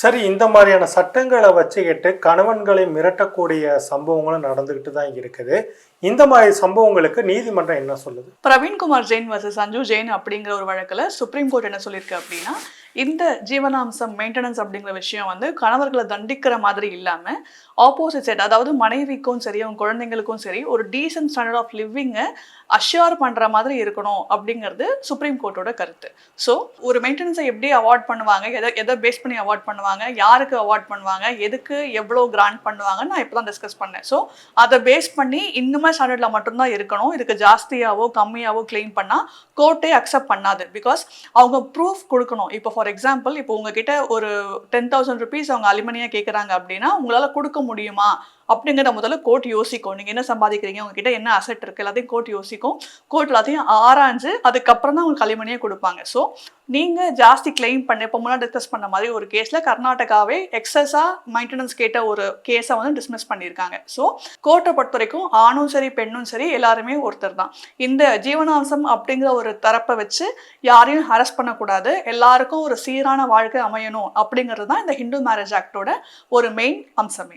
சரி, இந்த மாதிரியான சட்டங்கள வச்சுக்கிட்டு கணவன்களை மிரட்டக்கூடிய சம்பவங்களும் நடந்துகிட்டு தான் இருக்குது. இந்த மாரி சம்பவங்களுக்கு நீதிமன்றம் என்ன சொல்லுது? பிரவீன்குமார் ஜெயின் வர்சஸ் சஞ்சு ஜெயின் அப்படிங்கிற ஒரு வழக்குல சுப்ரீம் கோர்ட் என்ன சொல்லியிருக்கு அப்படின்னா, இந்த ஜீவனாம்சம் மெயின்டெனன்ஸ் அப்படிங்கிற விஷயம் வந்து கணவர்கள தண்டிக்கிற மாதிரி இல்லாம, ஆப்போசிட் சைட் அதாவது மனைவிக்கும் சரி, அவங்க குழந்தைங்களுக்கும் சரி, ஒரு டீசென்ட் ஸ்டாண்டர்ட் ஆஃப் லிவிங்க அஷ்யூர் பண்ற மாதிரி இருக்கணும் அப்படிங்கிறது சுப்ரீம் கோர்ட்டோட கருத்து. ஸோ ஒரு மெயின்டெனன்ஸை எப்படி அவார்ட் பண்ணுவாங்க, எத எத பேஸ் பண்ணி அவார்ட் பண்ணுவாங்க, யாருக்கு அவார்ட் பண்ணுவாங்க, எதுக்கு எவ்வளோ கிராண்ட் பண்ணுவாங்கன்னு நான் இப்ப தான் டிஸ்கஸ் பண்ணேன். ஸோ அத பேஸ் பண்ணி இந்த மாரி ஸ்டாண்டர்ட்ல மட்டும் தான் இருக்கணும். இதுக்கு ஜாஸ்தியாவோ, கம்மியாவோ கிளைம் பண்ணா கோர்ட்டே அக்செப்ட் பண்ணாது. பிகாஸ் அவங்க ப்ரூஃப் குடுக்கணும். இப்போ ஃபார் எக்ஸாம்பிள் இப்போ உங்ககிட்ட ஒரு ₹10,000 அவங்க அலிமனியா கேட்குறாங்க அப்படின்னா, உங்களால குடுக்க முடியுமா? அப்படிங்கிறத முதல்ல கோர்ட் யோசிக்கும். நீங்க என்ன சம்பாதிக்கிறீங்க? உங்ககிட்ட என்ன அசெட் இருக்கு? எல்லாத்தையும் கோர்ட் யோசிக்கும். கோர்ட் எல்லாத்தையும் ஆராய்ஞ்சு அதுக்கப்புறம் தான் உங்களுக்கு அலிமனியே குடுப்பாங்க. ஸோ நீங்க ஜாஸ்தி கிளைம் பண்ண இப்போ முன்னாடி டிஸ்கஸ் பண்ண மாதிரி ஒரு கேஸ்ல கர்நாடகாவே எக்ஸஸா மெயின்டெனன்ஸ் கேட்ட ஒரு கேஸ வந்து டிஸ்மிஸ் பண்ணியிருக்காங்க. ஸோ கோர்ட்டை பொறுத்தவரைக்கும் ஆணும் சரி, பெண்ணும் சரி எல்லாருமே ஒருத்தர் தான். இந்த ஜீவனாம்சம் அப்படிங்கிற ஒரு தரப்ப வச்சு யாரையும் ஹராஸ் பண்ணக்கூடாது. எல்லாருக்கும் ஒரு சீரான வாழ்க்கை அமையணும் அப்படிங்கிறது தான் இந்த ஹிந்து மேரேஜ் ஆக்ட்டோட ஒரு மெயின் அம்சமே.